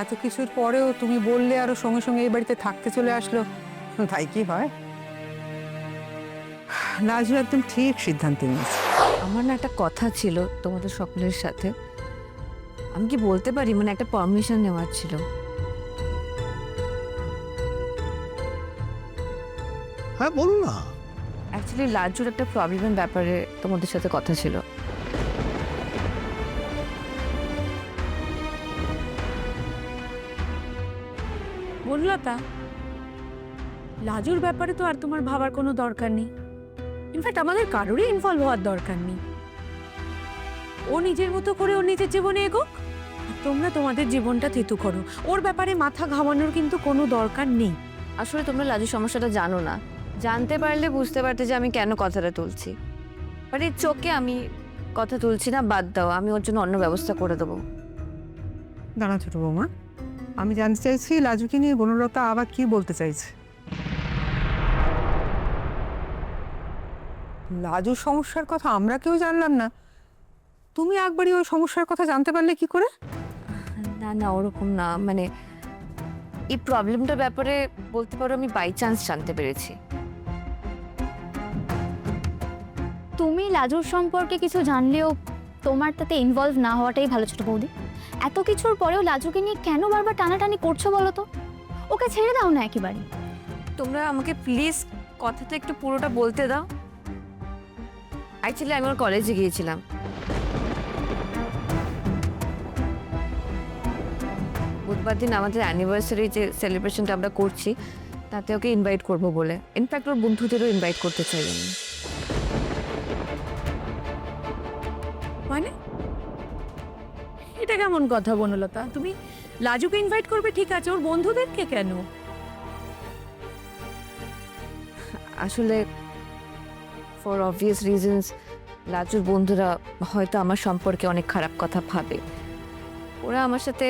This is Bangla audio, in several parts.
এত কিছুর পরেও তুমি বললে আরো সঙ্গে সঙ্গে এই বাড়িতে থাকতে চলে আসলো, তাই কি হয়? লাজু একদম ঠিক সিদ্ধান্ত নিয়েছে। আমার না একটা কথা ছিল তোমাদের সকলের সাথে, আমি কি বলতে পারি? মানে একটা পারমিশন নেওয়ার ছিল। হ্যাঁ বলুন না। অ্যাকচুয়ালি লাজুর একটা প্রবলেমের ব্যাপারে তোমাদের সাথে কথা ছিল। বনলতা, লাজুর ব্যাপারে তো আর তোমার ভাবার কোনো দরকার নেই। ইনফ্যাক্ট আমাদের কারোরই ইনভলভ হওয়ার দরকার নেই। ও নিজের মতো করে ওর নিজের জীবনে এগোক, আর তোমরা তোমাদের জীবনটা থেতু করো। ওর ব্যাপারে মাথা ঘামানোর কিন্তু কোনো দরকার নেই। আসলে তোমরা লাজুর সমস্যাটা জানো না, জানতে পারলে বুঝতে পারতে যে আমি কেন কথাটা তুলছি। বাট এই চোখে আমি কথা তুলছি না, বাদ দাও, আমি ওর জন্য অন্য ব্যবস্থা করে দেবো। দাঁড়া ছোট বৌমা, আমি জানতে চাইছি লাজুকে নিয়ে বনলতা আবার কি বলতে চাইছে। লাজুর সমস্যার কথা আমরা কেউ জানলাম না, তুমি একবারই ওই সমস্যার কথা জানতে পারলে কি করে? না না, ওরকম না, মানে এই প্রবলেমটার ব্যাপারে বলতে পারো আমি বাই চান্স জানতে পেরেছি। তুমি লাজুর সম্পর্কে কিছু জানলেও তোমার তাতে ইনভলভ না হওয়াটাই ভালো ছোট বৌদি। এত কিছুর পরেও লাজুকে নিয়ে কেন বারবার টানাটানি করছো বলো তো? ওকে ছেড়ে দাও না একেবারে। তোমরা আমাকে প্লিজ কথাটা একটু পুরোটা বলতে দাও। অ্যাকচুয়ালি আমি ওর কলেজে গিয়েছিলাম। বুধবার দিন আমাদের অ্যানিভার্সারি যে সেলিব্রেশনটা আমরা করছি, তাতে ওকে ইনভাইট করবো বলে। ইনফ্যাক্ট ওর বন্ধুদেরও ইনভাইট করতে চাই আমি। মানে এটা কেমন কথা বনলতা? তুমি লাজুকে ইনভাইট করবে ঠিক আছে, ওর বন্ধুদেরকে কেন? আসলে ফর অবভিয়াস রিজনস লাজুর বন্ধুরা হয়তো আমার সম্পর্কে অনেক খারাপ কথা ভাবে। ওরা আমার সাথে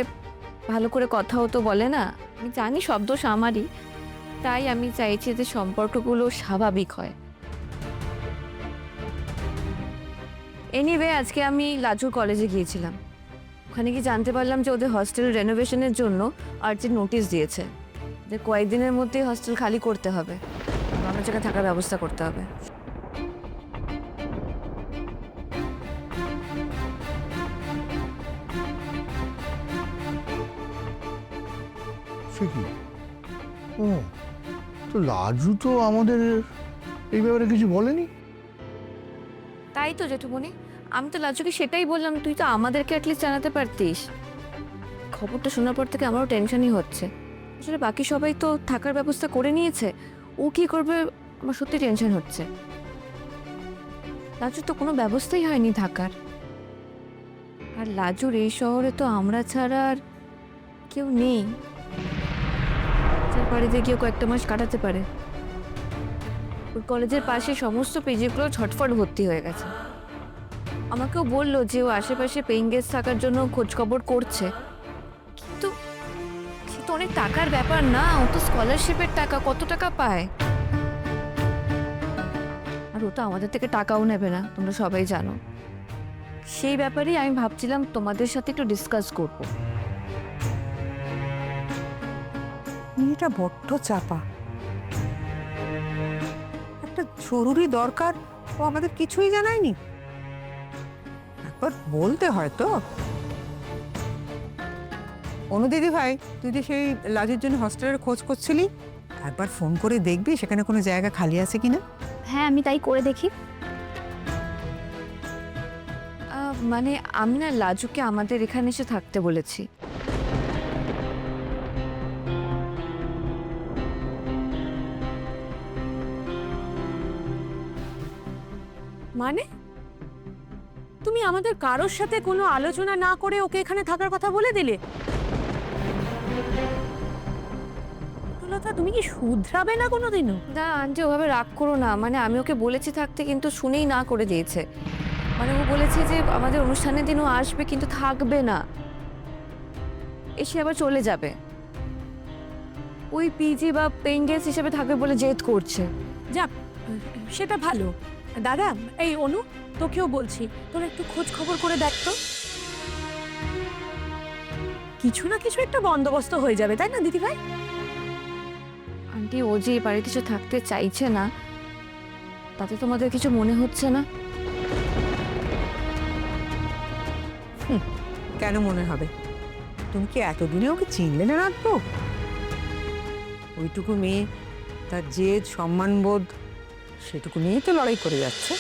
ভালো করে কথাও তো বলে না। আমি জানি সব দোষ আমারই, তাই আমি চাইছি যে সম্পর্কগুলো স্বাভাবিক হয়। এনিওয়ে, আজকে আমি লাজুর কলেজে গিয়েছিলাম। ওখানে গিয়ে জানতে পারলাম যে ওদের হস্টেল রেনোভেশনের জন্য আর্চির নোটিশ দিয়েছে যে কয়েকদিনের মধ্যেই হস্টেল খালি করতে হবে, আমার জায়গায় থাকার ব্যবস্থা করতে হবে। সে কি? ও, তো লাজু তো আমাদের এই ব্যাপারে কিছু বলেনি। তাই তো জেঠুমণি, আমি তো লাজুকে সেটাই বললাম, তুই তো আমাদেরকে অ্যাটলিস্ট জানাতে পারতিস। খবরটা শোনার পর থেকে আমারও টেনশনই হচ্ছে। আসলে বাকি সবাই তো থাকার ব্যবস্থা করে নিয়েছে, ও কি করবে আমার সত্যি টেনশন হচ্ছে। লাজুর তো কোনো ব্যবস্থাই হয়নি থাকার। আর লাজুর এই শহরে তো আমরা ছাড়া আর কেউ নেই যার বাড়িতে গিয়ে কয়েকটা মাস কাটাতে পারে। ওর কলেজের পাশে সমস্ত পেজেগুলো ঝটফট ভর্তি হয়ে গেছে। আমাকেও বললো যে ও আশেপাশে পেইং গেস্ট থাকার জন্য খোঁজখবর করছে, কিন্তু সে তো অনেক টাকার ব্যাপার না, ও তো স্কলারশিপের টাকা, কত টাকা পায়। আর ও তো আমাদের থেকে টাকাও নেবে না, তোমরা সবাই জানো। সেই ব্যাপারেই আমি ভাবছিলাম তোমাদের সাথে একটু ডিসকাস করব। মেয়েটা বড্ড চাপা, একটা জরুরি দরকার ও আমাদের কিছুই জানায়নি। একবার বলতে হয় তো। অনু দিদি ভাই, তুই যে সেই লাজের জন্য হস্টেলের খোঁজ করছিলি, একবার ফোন করে দেখবি সেখানে কোনো জায়গা খালি আছে কিনা। হ্যাঁ, আমি তাই করে দেখি। মানে আমি না লাজুকে আমাদের এখানে এসে থাকতে বলেছি। মানে তুমি আমাদের কারোর সাথে কোনো আলোচনা না করে ওকে এখানে থাকার কথা বলে দিলে? বনলতা, তুমি কি শুধরাবে না কোনোদিনও? না আন্টি, ওভাবে রাগ করো না। মানে আমি ওকে বলেছি থাকতে, কিন্তু শুনেই না করে দিয়েছে। মানে ও বলেছে যে আমাদের অনুষ্ঠানের দিন ও আসবে কিন্তু থাকবে না, এসে আবার চলে যাবে। ওই পিজি বা পেইং গেস্ট হিসেবে থাকবে বলে জেদ করছে। যাক, সেটা ভালো। দাদা, এই অনু, তোকেও বলছি, তোরা একটু খোঁজ খবর করে দেখ তো। কি কিছু না কিছু একটা বন্দোবস্ত হয়ে যাবে, তাই না দিদিভাই? আন্টি, ও যে এই বাড়িতে যে থাকতে চাইছে না, তাতে তোমাদের কিছু মনে হচ্ছে না? কেন মনে হবে? তুমি কি এতদিনে ওকে চিনলে না রাখবো? ওইটুকু মেয়ে, তার জেদ, সম্মানবোধ, সেটুকু নিয়েই তো লড়াই করে যাচ্ছে।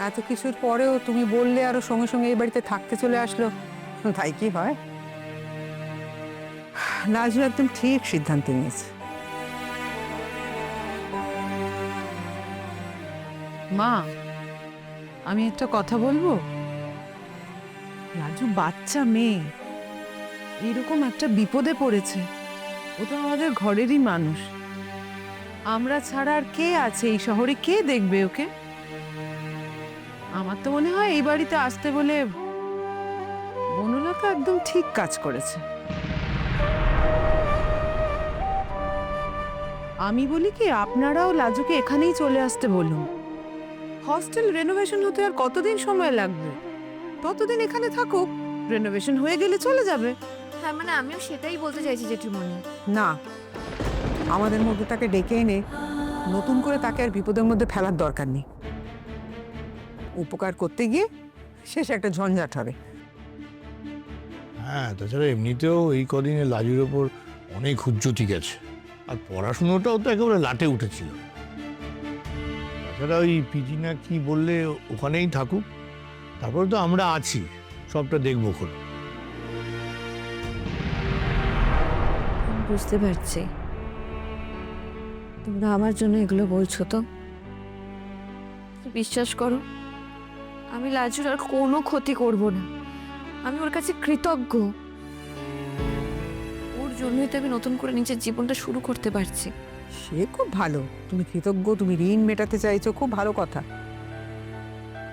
এত কিছুর পরেও তুমি বললে আরো সঙ্গে সঙ্গে এই বাড়িতে থাকতে চলে আসলো, তাই কি হয়? লাজু একদম ঠিক সিদ্ধান্ত নিয়েছে। মা, আমি একটা কথা বলবো? রাজু বাচ্চা মেয়ে, এরকম একটা বিপদে পড়েছে। ও তো আমাদের ঘরেরই মানুষ। আমরা ছাড়া আর কে আছে এই শহরে? কে দেখবে ওকে? আমার তো মনে হয় এই বাড়িতে আসতে বলে বনলতা একদম ঠিক কাজ করেছে। আমি বলি কি, আপনারাও লাজুকে এখানেই চলে আসতে বলুন। হস্টেল রেনোভেশন হতে আর কতদিন সময় লাগবে? ততদিন এখানে থাকুক, রেনোভেশন হয়ে গেলে চলে যাবে। হ্যাঁ, মানে আমিও সেটাই বলতে চাইছি জেঠুমনি। না, আমাদের মধ্যে তাকে ডেকে এনে নতুন করে তাকে আর বিপদের মধ্যে ফেলার দরকার নেই। উপকার করতে গিয়ে শেষে একটা ঝঞ্ঝাট হবে। হ্যাঁ, তাছাড়া এমনিতেও এই কদিনে লাজুর ওপর অনেক হুজ্জতি গেছে, আর পড়াশুনোটাও তো একেবারে লাটে উঠেছিল। তাছাড়া ওই পিজি না কি বললে, ওখানেই থাকুক, তারপরে তো আমরা আছি, সবটা দেখবো খন। আমি বুঝতে পারছি তোমরা আমার জন্য এগুলো বলছো, তো বিশ্বাস করো, আমি লাজুর আর কোনো ক্ষতি করব না। আমি ওর কাছে কৃতজ্ঞ। ওর জন্যই তো আমি নতুন করে নিজের জীবনটা শুরু করতে পারছি। সে খুব ভালো, তুমি কৃতজ্ঞ, তুমি ঋণ মেটাতে চাইছো, খুব ভালো কথা।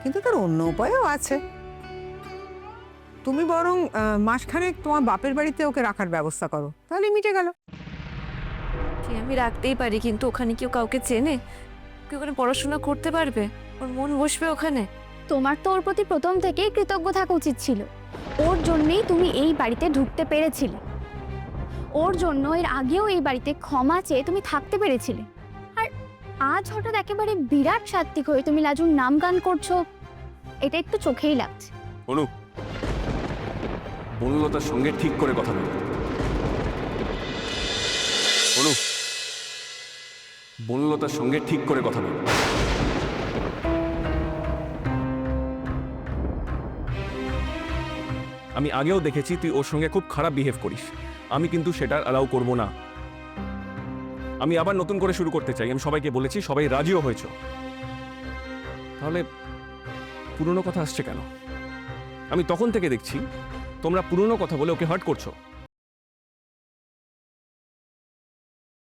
কিন্তু তার অন্য উপায়ও আছে। তুমি বরং মাসখানেক তোমার বাপের বাড়িতে ওকে রাখার ব্যবস্থা করো, তাহলে মিটে গেল। ঠিক, আমি রাখতেই পারি, কিন্তু ওখানে কেউ কাউকে চেনে? কেউ ওখানে পড়াশোনা করতে পারবে? ওর মন বসবে ওখানে? তোমার তো ওর প্রতি প্রথম থেকেই কৃতজ্ঞ থাকা উচিত ছিল। ওর জন্যই তুমি এই বাড়িতে ঢুকতে পেরেছিলে। ওর জন্য এর আগেও এই বাড়িতে ক্ষমা চেয়ে তুমি থাকতে পেরেছিলে। আর আজ হঠাৎ একেবারে বিরাট সাত্ত্বিক হয়ে তুমি লাজুর নাম গান করছো, এটা একটু চোখেই লাগছে। অনু, বনলতার সঙ্গে ঠিক করে কথা বল। অনু, বনলতার সঙ্গে ঠিক করে কথা বল। আমি আগেও দেখেছি তুই ওর সঙ্গে খুব খারাপ বিহেভ করিস। আমি কিন্তু সেটা অ্যালাউ করব না। আমি আবার নতুন করে শুরু করতে চাই। আমি সবাইকে বলেছি, সবাই রাজিও হয়েছ। তাহলে পুরনো কথা আসছে কেন? আমি তখন থেকে দেখছি তোমরা পুরনো কথা বলে ওকে হার্ট করছো।